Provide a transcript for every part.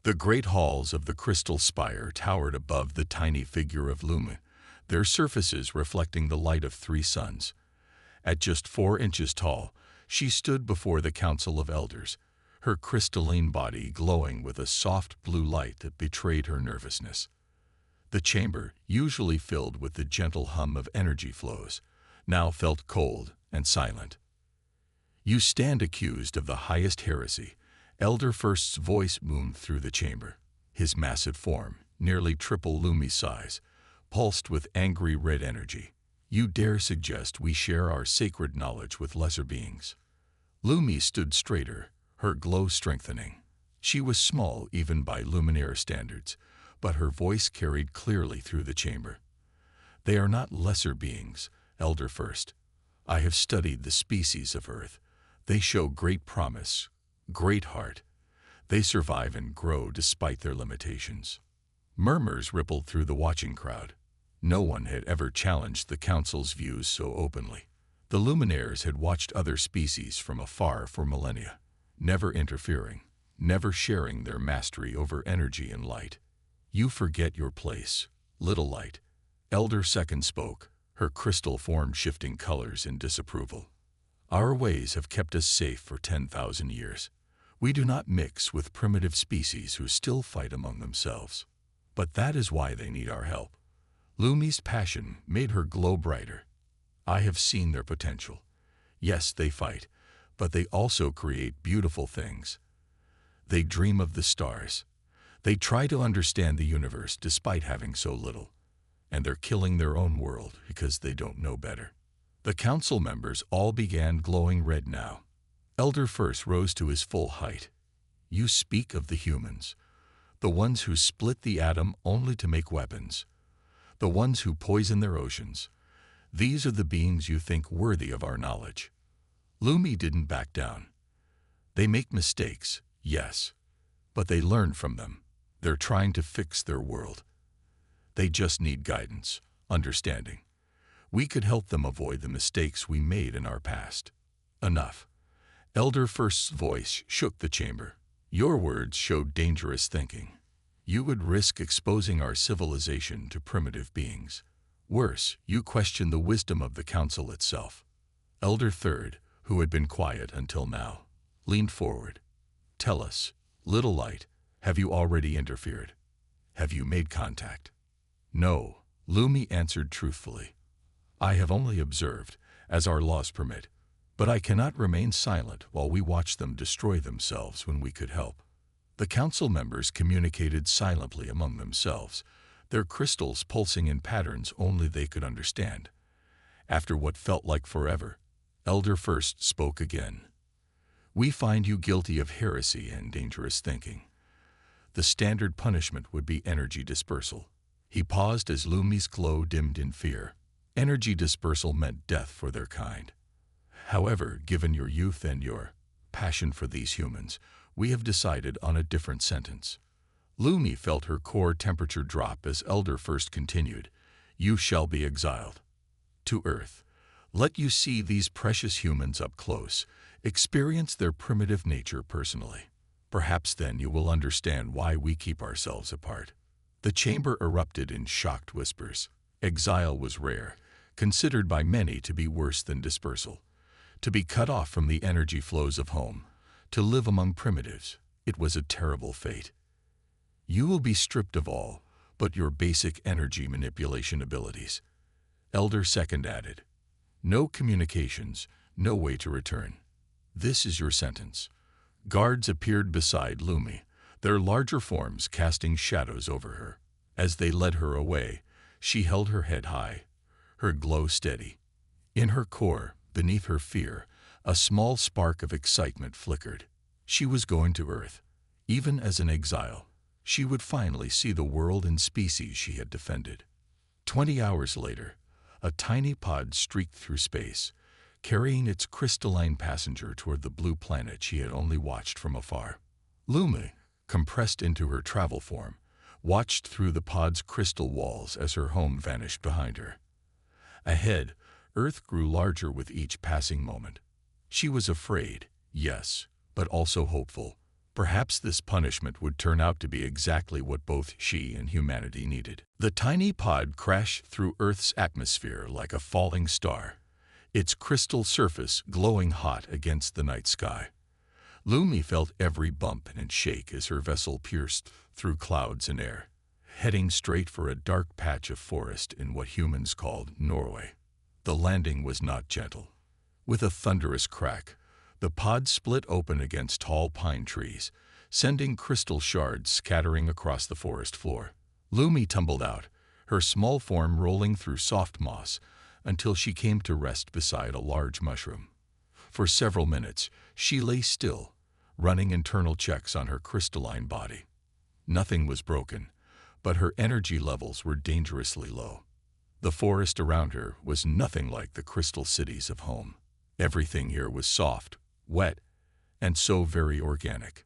The great halls of the crystal spire towered above the tiny figure of Lumi, their surfaces reflecting the light of 3 suns. At just 4 inches tall, she stood before the Council of Elders, her crystalline body glowing with a soft blue light that betrayed her nervousness. The chamber, usually filled with the gentle hum of energy flows, now felt cold and silent. "You stand accused of the highest heresy," Elder First's voice boomed through the chamber. His massive form, nearly triple Lumi's size, pulsed with angry red energy. "You dare suggest we share our sacred knowledge with lesser beings?" Lumi stood straighter, her glow strengthening. She was small even by Luminaire standards, but her voice carried clearly through the chamber. "They are not lesser beings, Elder First. I have studied the species of Earth. They show great promise, great heart. They survive and grow despite their limitations." Murmurs rippled through the watching crowd. No one had ever challenged the Council's views so openly. The Luminaires had watched other species from afar for millennia, never interfering, never sharing their mastery over energy and light. "You forget your place, little light." Elder Second spoke, her crystal form shifting colors in disapproval. "Our ways have kept us safe for 10,000 years. We do not mix with primitive species who still fight among themselves. But that is why they need our help." Lumi's passion made her glow brighter. "I have seen their potential. Yes, they fight, but they also create beautiful things. They dream of the stars. They try to understand the universe despite having so little. And they're killing their own world because they don't know better." The council members all began glowing red now. Elder First rose to his full height. "You speak of the humans, the ones who split the atom only to make weapons, the ones who poison their oceans. These are the beings you think worthy of our knowledge." Lumi didn't back down. "They make mistakes, yes, but they learn from them. They're trying to fix their world. They just need guidance, understanding. We could help them avoid the mistakes we made in our past." "Enough." Elder First's voice shook the chamber. "Your words showed dangerous thinking. You would risk exposing our civilization to primitive beings. Worse, you question the wisdom of the council itself." Elder Third, who had been quiet until now, leaned forward. "Tell us, little light, have you already interfered? Have you made contact?" "No," Lumi answered truthfully. "I have only observed, as our laws permit, but I cannot remain silent while we watch them destroy themselves when we could help." The council members communicated silently among themselves, their crystals pulsing in patterns only they could understand. After what felt like forever, Elder First spoke again. "We find you guilty of heresy and dangerous thinking. The standard punishment would be energy dispersal." He paused as Lumi's glow dimmed in fear. Energy dispersal meant death for their kind. "However, given your youth and your passion for these humans, we have decided on a different sentence." Lumi felt her core temperature drop as Elder First continued. "You shall be exiled to Earth. Let you see these precious humans up close, experience their primitive nature personally. Perhaps then you will understand why we keep ourselves apart." The chamber erupted in shocked whispers. Exile was rare, considered by many to be worse than dispersal. To be cut off from the energy flows of home, to live among primitives, it was a terrible fate. "You will be stripped of all but your basic energy manipulation abilities," Elder Second added. "No communications, no way to return. This is your sentence." Guards appeared beside Lumi, their larger forms casting shadows over her. As they led her away, she held her head high, her glow steady. In her core, beneath her fear, a small spark of excitement flickered. She was going to Earth. Even as an exile, she would finally see the world and species she had defended. 20 hours later, a tiny pod streaked through space, carrying its crystalline passenger toward the blue planet she had only watched from afar. Lumi, compressed into her travel form, watched through the pod's crystal walls as her home vanished behind her. Ahead, Earth grew larger with each passing moment. She was afraid, yes, but also hopeful. Perhaps this punishment would turn out to be exactly what both she and humanity needed. The tiny pod crashed through Earth's atmosphere like a falling star, its crystal surface glowing hot against the night sky. Lumi felt every bump and shake as her vessel pierced through clouds and air, heading straight for a dark patch of forest in what humans called Norway. The landing was not gentle. With a thunderous crack, the pod split open against tall pine trees, sending crystal shards scattering across the forest floor. Lumi tumbled out, her small form rolling through soft moss until she came to rest beside a large mushroom. For several minutes, she lay still, running internal checks on her crystalline body. Nothing was broken, but her energy levels were dangerously low. The forest around her was nothing like the crystal cities of home. Everything here was soft, wet, and so very organic.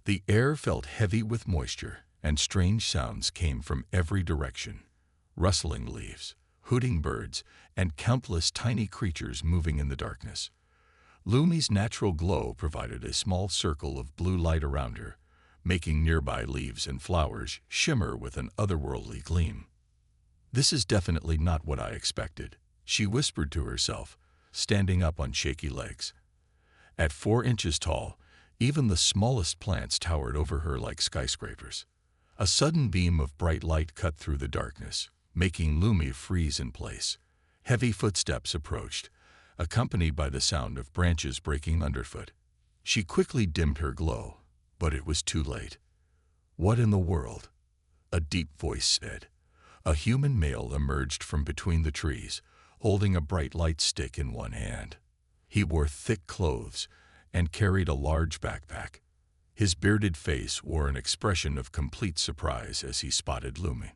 The air felt heavy with moisture, and strange sounds came from every direction. Rustling leaves, hooting birds, and countless tiny creatures moving in the darkness. Lumi's natural glow provided a small circle of blue light around her, making nearby leaves and flowers shimmer with an otherworldly gleam. "This is definitely not what I expected," she whispered to herself, standing up on shaky legs. At 4 inches tall, even the smallest plants towered over her like skyscrapers. A sudden beam of bright light cut through the darkness, making Lumi freeze in place. Heavy footsteps approached, accompanied by the sound of branches breaking underfoot. She quickly dimmed her glow, but it was too late. "What in the world?" a deep voice said. A human male emerged from between the trees, holding a bright light stick in one hand. He wore thick clothes and carried a large backpack. His bearded face wore an expression of complete surprise as he spotted Lumi.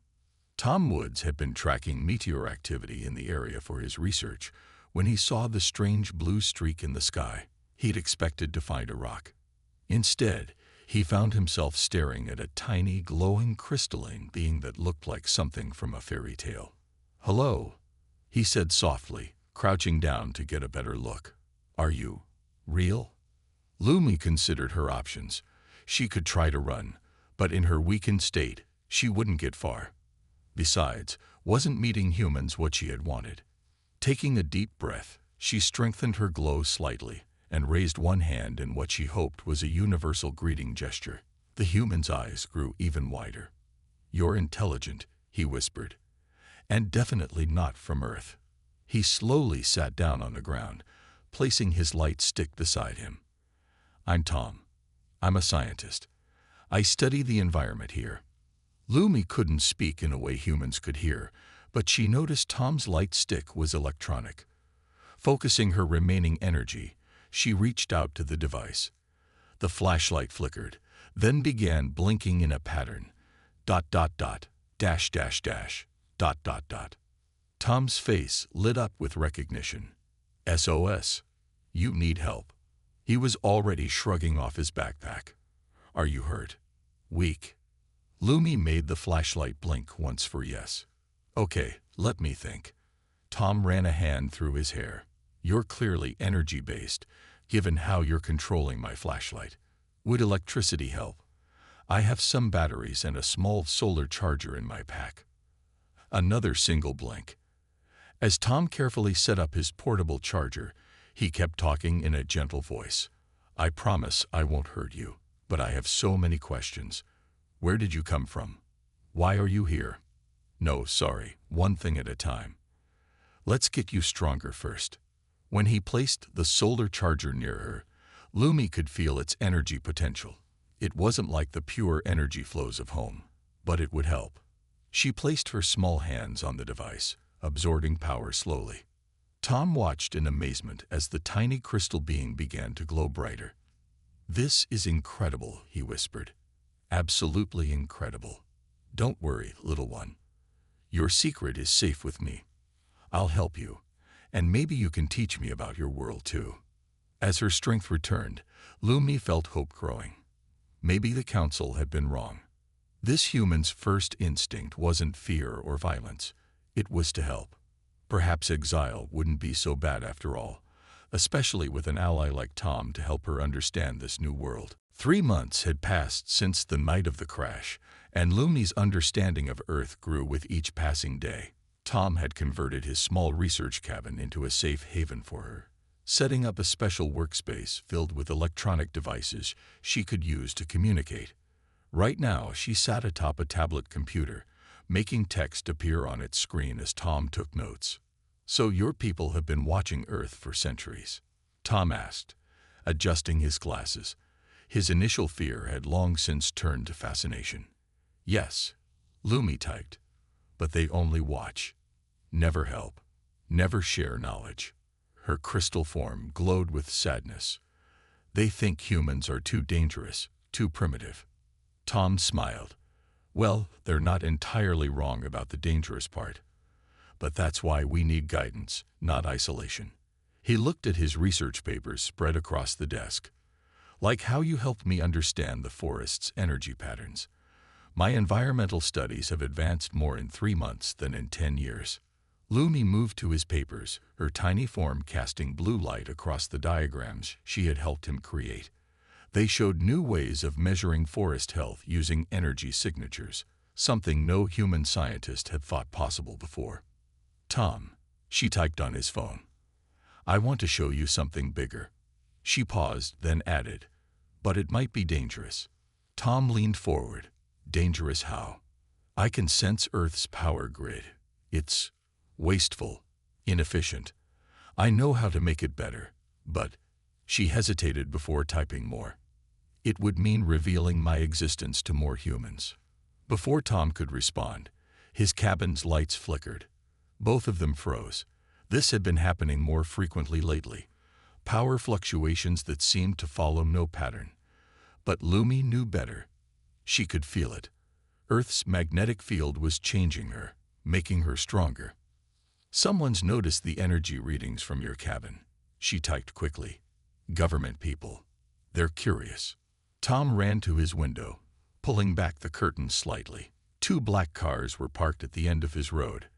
Tom Woods had been tracking meteor activity in the area for his research. When he saw the strange blue streak in the sky, he'd expected to find a rock. Instead, he found himself staring at a tiny, glowing crystalline being that looked like something from a fairy tale. "Hello," he said softly, crouching down to get a better look. "Are you real?" Lumi considered her options. She could try to run, but in her weakened state, she wouldn't get far. Besides, wasn't meeting humans what she had wanted? Taking a deep breath, she strengthened her glow slightly and raised one hand in what she hoped was a universal greeting gesture. The human's eyes grew even wider. "You're intelligent," he whispered, "and definitely not from Earth." He slowly sat down on the ground, placing his light stick beside him. "I'm Tom. I'm a scientist. I study the environment here." Lumi couldn't speak in a way humans could hear, but she noticed Tom's light stick was electronic. Focusing her remaining energy, she reached out to the device. The flashlight flickered, then began blinking in a pattern. ... .. Tom's face lit up with recognition. "SOS. You need help." He was already shrugging off his backpack. "Are you hurt? Weak?" Lumi made the flashlight blink once for yes. "Okay, let me think." Tom ran a hand through his hair. "You're clearly energy-based, given how you're controlling my flashlight. Would electricity help? I have some batteries and a small solar charger in my pack." Another single blink. As Tom carefully set up his portable charger, he kept talking in a gentle voice. "I promise I won't hurt you, but I have so many questions. Where did you come from? Why are you here? No, sorry, one thing at a time. Let's get you stronger first." When he placed the solar charger near her, Lumi could feel its energy potential. It wasn't like the pure energy flows of home, but it would help. She placed her small hands on the device, absorbing power slowly. Tom watched in amazement as the tiny crystal being began to glow brighter. "This is incredible," he whispered. "Absolutely incredible. Don't worry, little one. Your secret is safe with me. I'll help you, and maybe you can teach me about your world too." As her strength returned, Lumi felt hope growing. Maybe the council had been wrong. This human's first instinct wasn't fear or violence. It was to help. Perhaps exile wouldn't be so bad after all, especially with an ally like Tom to help her understand this new world. 3 months had passed since the night of the crash, and Lumi's understanding of Earth grew with each passing day. Tom had converted his small research cabin into a safe haven for her, setting up a special workspace filled with electronic devices she could use to communicate. Right now, she sat atop a tablet computer, making text appear on its screen as Tom took notes. "So your people have been watching Earth for centuries?" Tom asked, adjusting his glasses. His initial fear had long since turned to fascination. "Yes," Lumi typed, "but they only watch. Never help. Never share knowledge." Her crystal form glowed with sadness. "They think humans are too dangerous, too primitive." Tom smiled. "Well, they're not entirely wrong about the dangerous part. But that's why we need guidance, not isolation." He looked at his research papers spread across the desk. "Like how you helped me understand the forest's energy patterns. My environmental studies have advanced more in 3 months than in 10 years. Lumi moved to his papers, her tiny form casting blue light across the diagrams she had helped him create. They showed new ways of measuring forest health using energy signatures, something no human scientist had thought possible before. "Tom," she typed on his phone, "I want to show you something bigger." She paused, then added, "But it might be dangerous." Tom leaned forward. "Dangerous how?" "I can sense Earth's power grid. It's wasteful, inefficient. I know how to make it better, but—" She hesitated before typing more. "It would mean revealing my existence to more humans." Before Tom could respond, his cabin's lights flickered. Both of them froze. This had been happening more frequently lately. Power fluctuations that seemed to follow no pattern. But Lumi knew better. She could feel it. Earth's magnetic field was changing her, making her stronger. "Someone's noticed the energy readings from your cabin," she typed quickly. "Government people. They're curious." Tom ran to his window, pulling back the curtains slightly. 2 black cars were parked at the end of his road,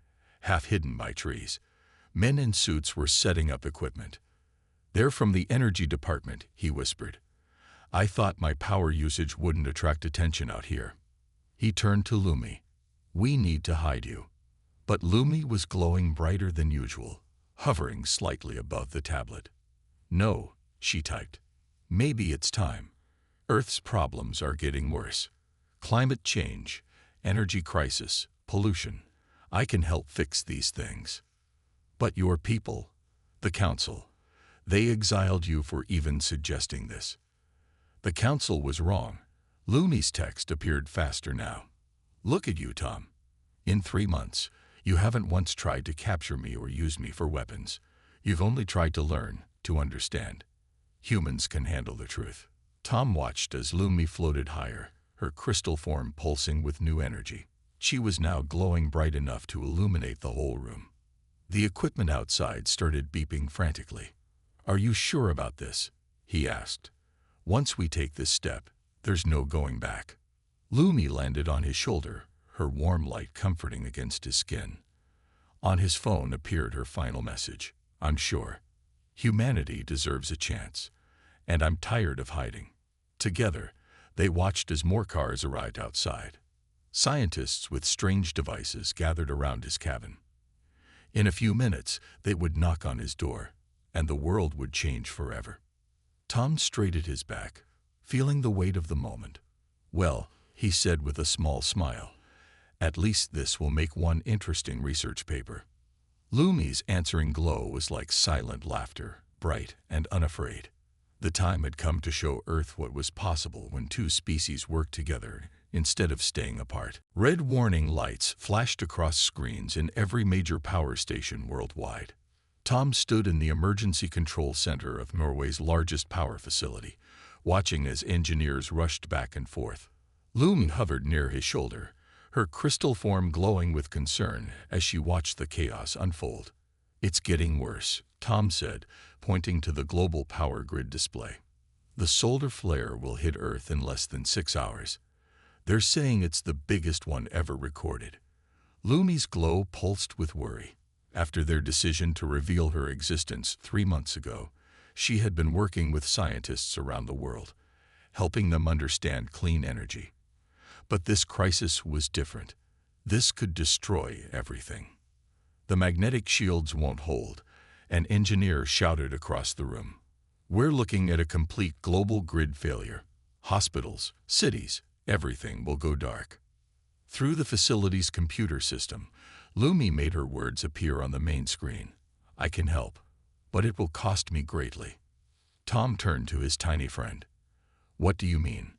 half hidden by trees. Men in suits were setting up equipment. "They're from the energy department," he whispered. "I thought my power usage wouldn't attract attention out here." He turned to Lumi. "We need to hide you." But Lumi was glowing brighter than usual, hovering slightly above the tablet. "No," she typed. "Maybe it's time. Earth's problems are getting worse. Climate change, energy crisis, pollution. I can help fix these things. But your people, the Council, they exiled you for even suggesting this." The Council was wrong. Lumi's text appeared faster now. "Look at you, Tom. In 3 months, you haven't once tried to capture me or use me for weapons. You've only tried to learn, to understand. Humans can handle the truth." Tom watched as Lumi floated higher, her crystal form pulsing with new energy. She was now glowing bright enough to illuminate the whole room. The equipment outside started beeping frantically. "Are you sure about this?" he asked. "Once we take this step, there's no going back." Lumi landed on his shoulder, her warm light comforting against his skin. On his phone appeared her final message. "I'm sure. Humanity deserves a chance, and I'm tired of hiding." Together, they watched as more cars arrived outside. Scientists with strange devices gathered around his cabin. In a few minutes, they would knock on his door, and the world would change forever. Tom straightened his back, feeling the weight of the moment. "Well," he said with a small smile, "at least this will make one interesting research paper." Lumi's answering glow was like silent laughter, bright and unafraid. The time had come to show Earth what was possible when 2 species worked together instead of staying apart. Red warning lights flashed across screens in every major power station worldwide. Tom stood in the emergency control center of Norway's largest power facility, watching as engineers rushed back and forth. Lumi hovered near his shoulder, her crystal form glowing with concern as she watched the chaos unfold. "It's getting worse," Tom said, pointing to the global power grid display. "The solar flare will hit Earth in less than 6 hours. They're saying it's the biggest one ever recorded." Lumi's glow pulsed with worry. After their decision to reveal her existence 3 months ago, she had been working with scientists around the world, helping them understand clean energy. But this crisis was different. This could destroy everything. "The magnetic shields won't hold," an engineer shouted across the room. "We're looking at a complete global grid failure. Hospitals, cities, everything will go dark." Through the facility's computer system, Lumi made her words appear on the main screen. "I can help, but it will cost me greatly." Tom turned to his tiny friend. "What do you mean?"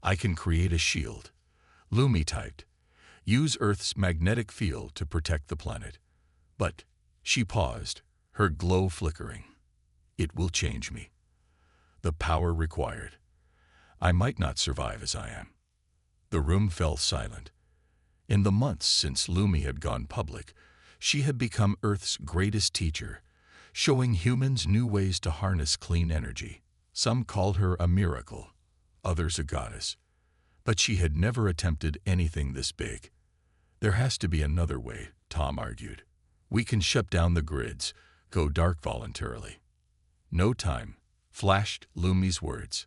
"I can create a shield," Lumi typed. "Use Earth's magnetic field to protect the planet." "But," she paused, her glow flickering, "it will change me. The power required. I might not survive as I am." The room fell silent. In the months since Lumi had gone public, she had become Earth's greatest teacher, showing humans new ways to harness clean energy. Some called her a miracle, others a goddess. But she had never attempted anything this big. "There has to be another way," Tom argued. "We can shut down the grids, go dark voluntarily." "No time," flashed Lumi's words.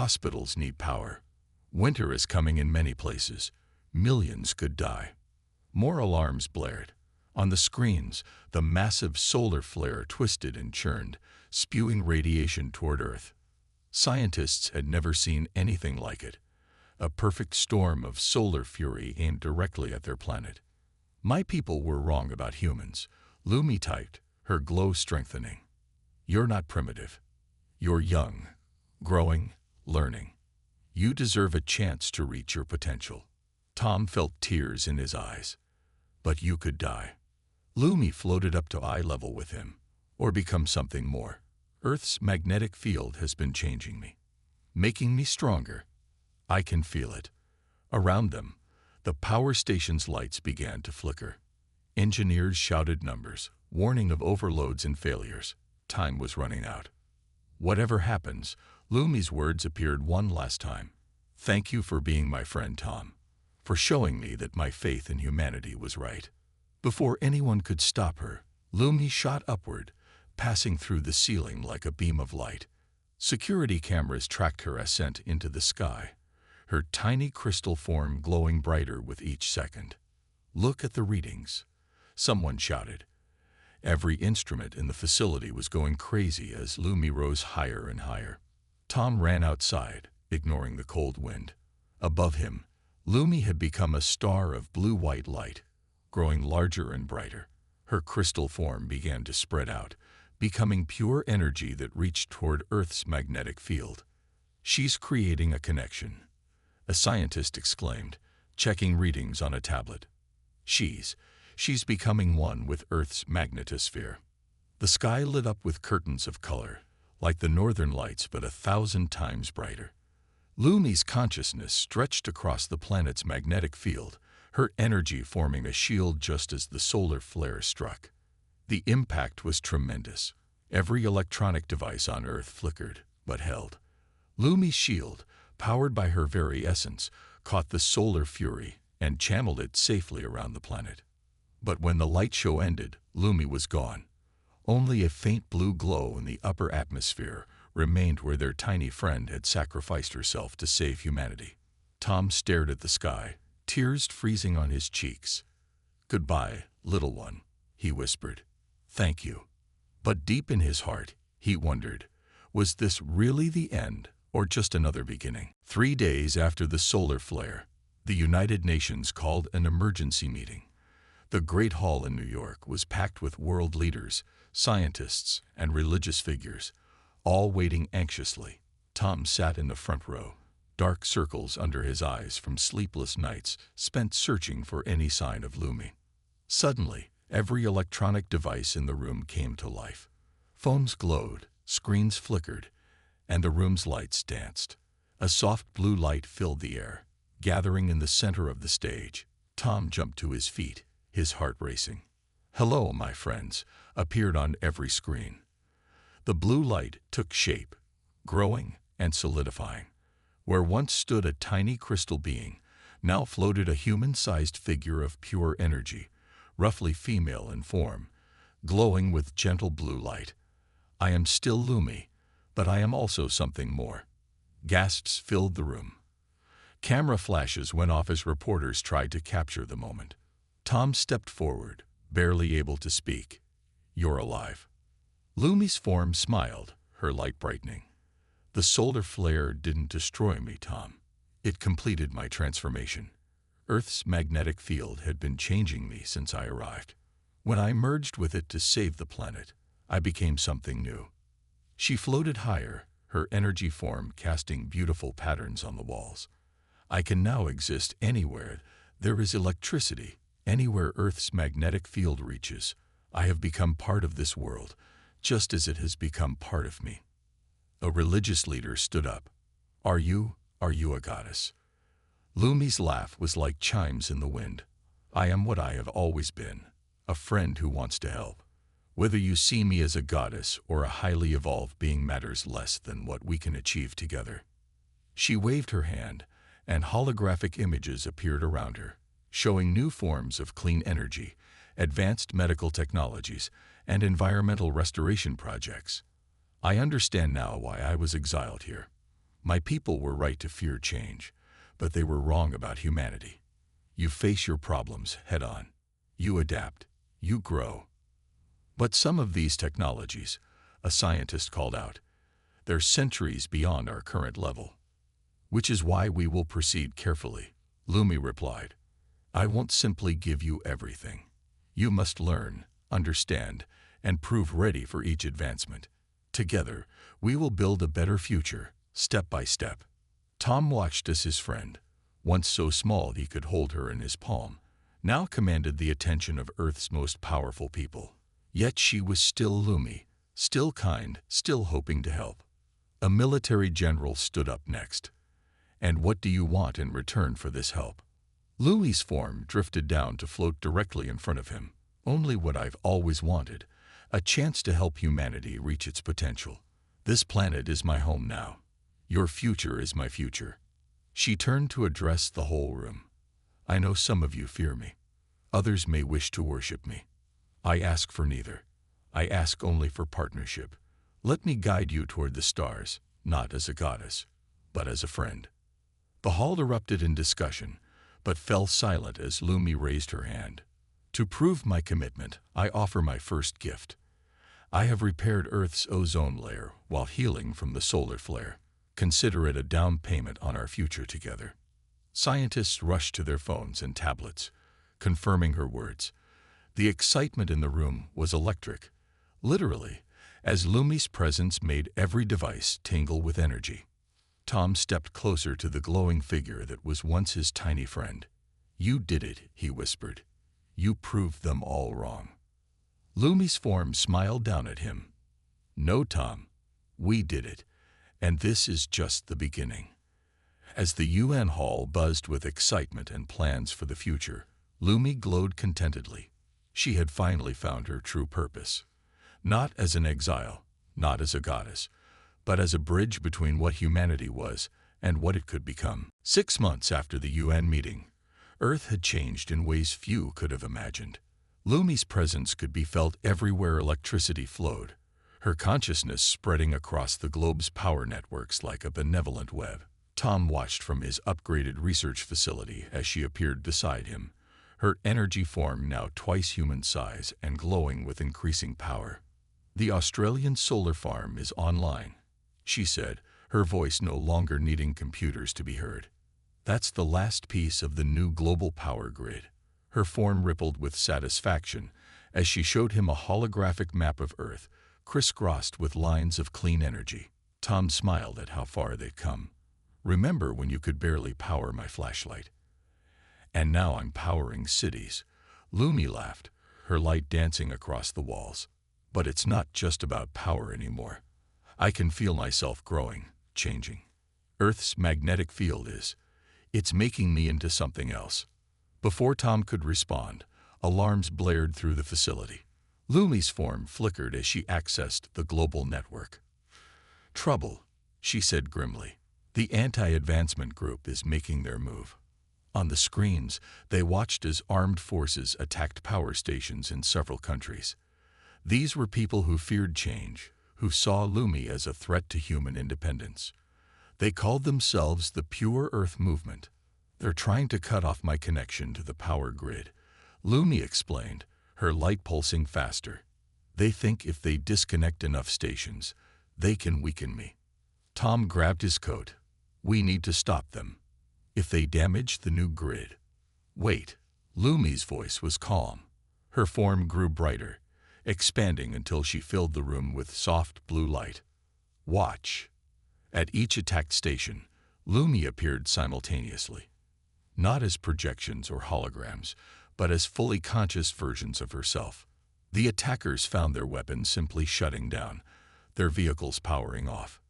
"Hospitals need power. Winter is coming in many places. Millions could die." More alarms blared. On the screens, the massive solar flare twisted and churned, spewing radiation toward Earth. Scientists had never seen anything like it. A perfect storm of solar fury aimed directly at their planet. "My people were wrong about humans," Lumi typed, her glow strengthening. "You're not primitive. You're young, growing, learning. You deserve a chance to reach your potential." Tom felt tears in his eyes. "But you could die." Lumi floated up to eye level with him, "or become something more. Earth's magnetic field has been changing me, making me stronger. I can feel it." Around them, the power station's lights began to flicker. Engineers shouted numbers, warning of overloads and failures. Time was running out. "Whatever happens," Lumi's words appeared one last time. "Thank you for being my friend, Tom. For showing me that my faith in humanity was right." Before anyone could stop her, Lumi shot upward, passing through the ceiling like a beam of light. Security cameras tracked her ascent into the sky, her tiny crystal form glowing brighter with each second. "Look at the readings," someone shouted. Every instrument in the facility was going crazy as Lumi rose higher and higher. Tom ran outside, ignoring the cold wind. Above him, Lumi had become a star of blue-white light, growing larger and brighter. Her crystal form began to spread out, becoming pure energy that reached toward Earth's magnetic field. "She's creating a connection," a scientist exclaimed, checking readings on a tablet. She's becoming one with Earth's magnetosphere." The sky lit up with curtains of color, like the northern lights but 1,000 times brighter. Lumi's consciousness stretched across the planet's magnetic field, her energy forming a shield just as the solar flare struck. The impact was tremendous. Every electronic device on Earth flickered, but held. Lumi's shield, powered by her very essence, caught the solar fury and channeled it safely around the planet. But when the light show ended, Lumi was gone. Only a faint blue glow in the upper atmosphere remained where their tiny friend had sacrificed herself to save humanity. Tom stared at the sky, tears freezing on his cheeks. "Goodbye, little one," he whispered. "Thank you." But deep in his heart, he wondered, was this really the end or just another beginning? 3 days after the solar flare, the United Nations called an emergency meeting. The Great Hall in New York was packed with world leaders, scientists, and religious figures, all waiting anxiously. Tom sat in the front row, dark circles under his eyes from sleepless nights spent searching for any sign of Lumi. Suddenly, every electronic device in the room came to life. Phones glowed, screens flickered, and the room's lights danced. A soft blue light filled the air, gathering in the center of the stage. Tom jumped to his feet, his heart racing. "Hello, my friends," appeared on every screen. The blue light took shape, growing and solidifying. Where once stood a tiny crystal being, now floated a human-sized figure of pure energy, roughly female in form, glowing with gentle blue light. "I am still Lumi, but I am also something more." Gasps filled the room. Camera flashes went off as reporters tried to capture the moment. Tom stepped forward, barely able to speak. "You're alive." Lumi's form smiled, her light brightening. "The solar flare didn't destroy me, Tom. It completed my transformation. Earth's magnetic field had been changing me since I arrived. When I merged with it to save the planet, I became something new." She floated higher, her energy form casting beautiful patterns on the walls. "I can now exist anywhere there is electricity, anywhere Earth's magnetic field reaches. I have become part of this world, just as it has become part of me." A religious leader stood up. Are you a goddess?" Lumi's laugh was like chimes in the wind. "I am what I have always been, a friend who wants to help. Whether you see me as a goddess or a highly evolved being matters less than what we can achieve together." She waved her hand, and holographic images appeared around her, showing new forms of clean energy, advanced medical technologies, and environmental restoration projects. "I understand now why I was exiled here. My people were right to fear change, but they were wrong about humanity. You face your problems head on. You adapt. You grow." "But some of these technologies," a scientist called out, "they're centuries beyond our current level." "Which is why we will proceed carefully," Lumi replied. "I won't simply give you everything. You must learn, understand, and prove ready for each advancement. Together, we will build a better future, step by step." Tom watched as his friend, once so small he could hold her in his palm, now commanded the attention of Earth's most powerful people. Yet she was still Lumi, still kind, still hoping to help. A military general stood up next. "And what do you want in return for this help?" Lumi's form drifted down to float directly in front of him. "Only what I've always wanted, a chance to help humanity reach its potential. This planet is my home now. Your future is my future." She turned to address the whole room. "I know some of you fear me. Others may wish to worship me. I ask for neither. I ask only for partnership. Let me guide you toward the stars, not as a goddess, but as a friend." The hall erupted in discussion, but fell silent as Lumi raised her hand. "To prove my commitment, I offer my first gift. I have repaired Earth's ozone layer while healing from the solar flare. Consider it a down payment on our future together." Scientists rushed to their phones and tablets, confirming her words. The excitement in the room was electric, literally, as Lumi's presence made every device tingle with energy. Tom stepped closer to the glowing figure that was once his tiny friend. "You did it," he whispered. "You proved them all wrong." Lumi's form smiled down at him. "No, Tom. We did it, and this is just the beginning." As the UN hall buzzed with excitement and plans for the future, Lumi glowed contentedly. She had finally found her true purpose. Not as an exile, not as a goddess, but as a bridge between what humanity was and what it could become. 6 months after the UN meeting, Earth had changed in ways few could have imagined. Lumi's presence could be felt everywhere electricity flowed, her consciousness spreading across the globe's power networks like a benevolent web. Tom watched from his upgraded research facility as she appeared beside him, her energy form now twice human size and glowing with increasing power. "The Australian solar farm is online," she said, her voice no longer needing computers to be heard. "That's the last piece of the new global power grid." Her form rippled with satisfaction as she showed him a holographic map of Earth, crisscrossed with lines of clean energy. Tom smiled at how far they'd come. "Remember when you could barely power my flashlight? And now I'm powering cities." Lumi laughed, her light dancing across the walls. "But it's not just about power anymore. I can feel myself growing, changing. Earth's magnetic field it's making me into something else." Before Tom could respond, alarms blared through the facility. Lumi's form flickered as she accessed the global network. "Trouble," she said grimly. "The anti-advancement group is making their move." On the screens, they watched as armed forces attacked power stations in several countries. These were people who feared change, who saw Lumi as a threat to human independence. They called themselves the Pure Earth Movement. They're trying to cut off my connection to the power grid, Lumi explained, her light pulsing faster. They think if they disconnect enough stations, they can weaken me. Tom grabbed his coat. We need to stop them. If they damage the new grid. Wait. Lumi's voice was calm. Her form grew brighter, expanding until she filled the room with soft blue light. Watch. At each attacked station, Lumi appeared simultaneously. Not as projections or holograms, but as fully conscious versions of herself. The attackers found their weapons simply shutting down, their vehicles powering off.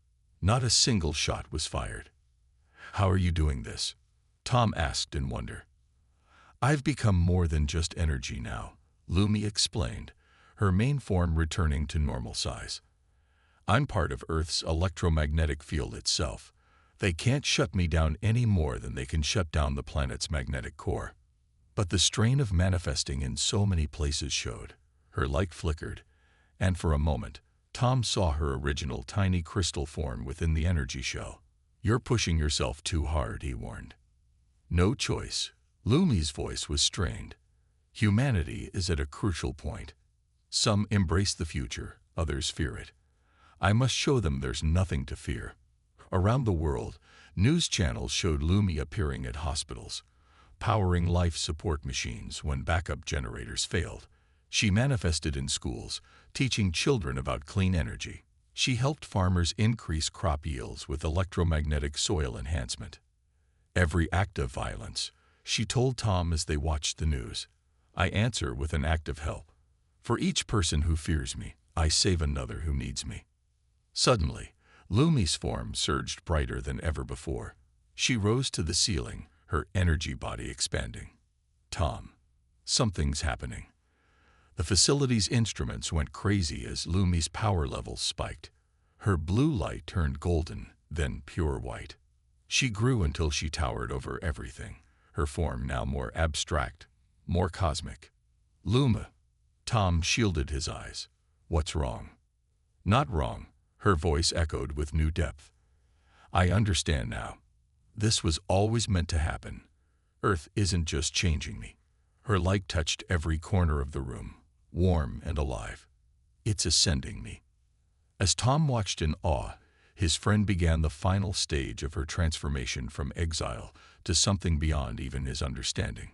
Not a single shot was fired. How are you doing this? Tom asked in wonder. I've become more than just energy now, Lumi explained, her main form returning to normal size. I'm part of Earth's electromagnetic field itself. They can't shut me down any more than they can shut down the planet's magnetic core. But the strain of manifesting in so many places showed. Her light flickered, and for a moment, Tom saw her original tiny crystal form within the energy shell. You're pushing yourself too hard, he warned. No choice. Lumi's voice was strained. Humanity is at a crucial point. Some embrace the future, others fear it. I must show them there's nothing to fear. Around the world, news channels showed Lumi appearing at hospitals, powering life support machines when backup generators failed. She manifested in schools, teaching children about clean energy. She helped farmers increase crop yields with electromagnetic soil enhancement. Every act of violence, she told Tom as they watched the news, I answer with an act of help. For each person who fears me, I save another who needs me. Suddenly, Lumi's form surged brighter than ever before. She rose to the ceiling, her energy body expanding. Tom, something's happening. The facility's instruments went crazy as Lumi's power levels spiked. Her blue light turned golden, then pure white. She grew until she towered over everything, her form now more abstract, more cosmic. Luma. Tom shielded his eyes. What's wrong? Not wrong, her voice echoed with new depth. I understand now. This was always meant to happen. Earth isn't just changing me. Her light touched every corner of the room, warm and alive. It's ascending me. As Tom watched in awe, his friend began the final stage of her transformation from exile to something beyond even his understanding.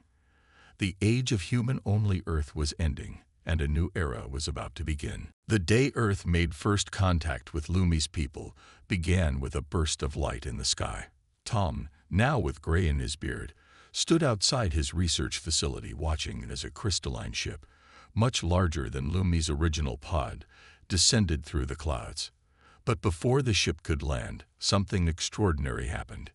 The age of human-only Earth was ending, and a new era was about to begin. The day Earth made first contact with Lumi's people began with a burst of light in the sky. Tom, now with gray in his beard, stood outside his research facility watching as a crystalline ship, much larger than Lumi's original pod, descended through the clouds. But before the ship could land, something extraordinary happened.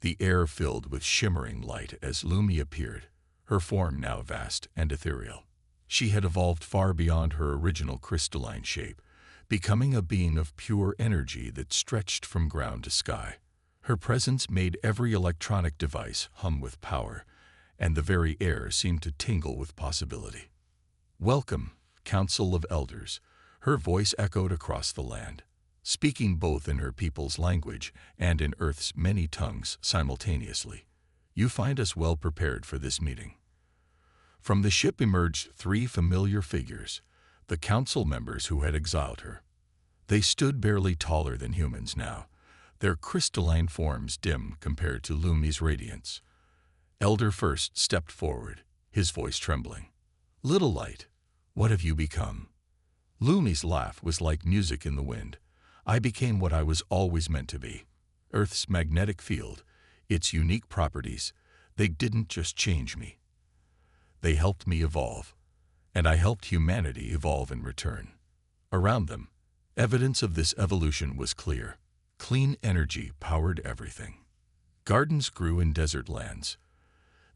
The air filled with shimmering light as Lumi appeared, her form now vast and ethereal. She had evolved far beyond her original crystalline shape, becoming a being of pure energy that stretched from ground to sky. Her presence made every electronic device hum with power, and the very air seemed to tingle with possibility. Welcome, Council of Elders, her voice echoed across the land, speaking both in her people's language and in Earth's many tongues simultaneously. You find us well prepared for this meeting. From the ship emerged three familiar figures, the council members who had exiled her. They stood barely taller than humans now, their crystalline forms dim compared to Lumi's radiance. Elder First stepped forward, his voice trembling. Little Light, what have you become? Lumi's laugh was like music in the wind. I became what I was always meant to be. Earth's magnetic field, its unique properties, they didn't just change me. They helped me evolve, and I helped humanity evolve in return. Around them, evidence of this evolution was clear. Clean energy powered everything. Gardens grew in desert lands.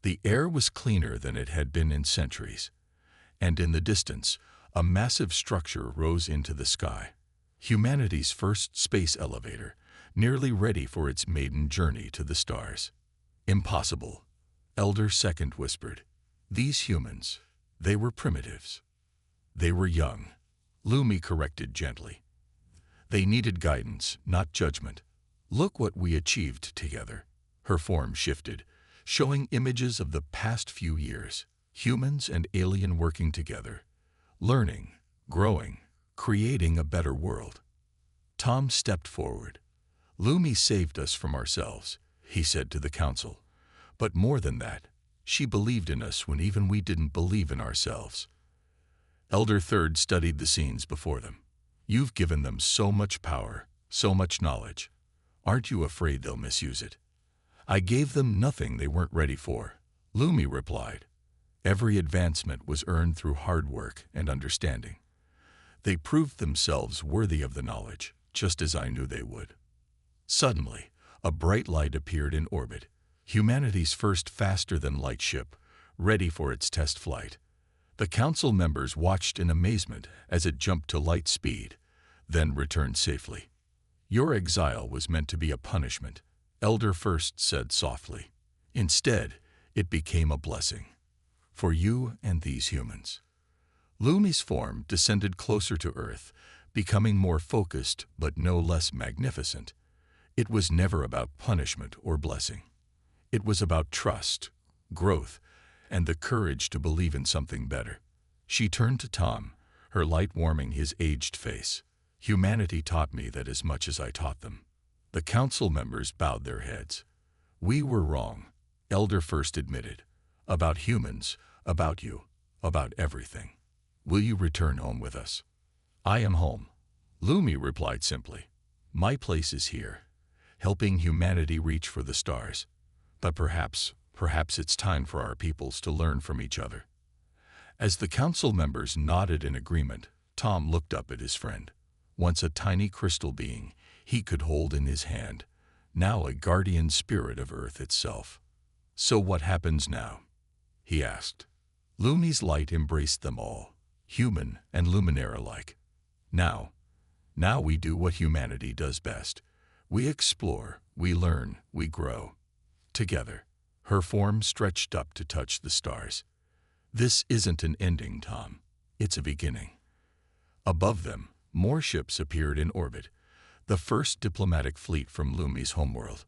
The air was cleaner than it had been in centuries. And in the distance, a massive structure rose into the sky. Humanity's first space elevator, nearly ready for its maiden journey to the stars. Impossible, Elder Second whispered. These humans, they were primitives. They were young, Lumi corrected gently. They needed guidance, not judgment. Look what we achieved together. Her form shifted, showing images of the past few years, humans and alien working together, learning, growing, creating a better world. Tom stepped forward. Lumi saved us from ourselves, he said to the council. But more than that, she believed in us when even we didn't believe in ourselves. Elder Third studied the scenes before them. You've given them so much power, so much knowledge. Aren't you afraid they'll misuse it? I gave them nothing they weren't ready for, Lumi replied. Every advancement was earned through hard work and understanding. They proved themselves worthy of the knowledge, just as I knew they would. Suddenly, a bright light appeared in orbit, humanity's first faster-than-light ship, ready for its test flight. The council members watched in amazement as it jumped to light speed, then returned safely. Your exile was meant to be a punishment, Elder First said softly. Instead, it became a blessing. For you and these humans. Lumi's form descended closer to Earth, becoming more focused but no less magnificent. It was never about punishment or blessing. It was about trust, growth, and the courage to believe in something better. She turned to Tom, her light warming his aged face. Humanity taught me that as much as I taught them. The council members bowed their heads. We were wrong, Elder First admitted. About humans, about you, about everything. Will you return home with us? I am home, Lumi replied simply. My place is here, helping humanity reach for the stars. But perhaps it's time for our peoples to learn from each other. As the council members nodded in agreement, Tom looked up at his friend. Once a tiny crystal being he could hold in his hand, now a guardian spirit of Earth itself. So what happens now? He asked. Lumi's light embraced them all, human and luminaire alike. Now we do what humanity does best. We explore, we learn, we grow. Together, her form stretched up to touch the stars. This isn't an ending, Tom. It's a beginning. Above them, more ships appeared in orbit, the first diplomatic fleet from Lumi's homeworld.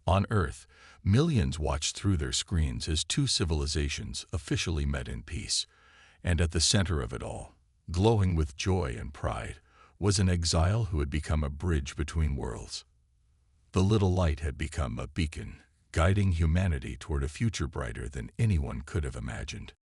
On Earth, millions watched through their screens as two civilizations officially met in peace. And at the center of it all, glowing with joy and pride, was an exile who had become a bridge between worlds. The little light had become a beacon, guiding humanity toward a future brighter than anyone could have imagined.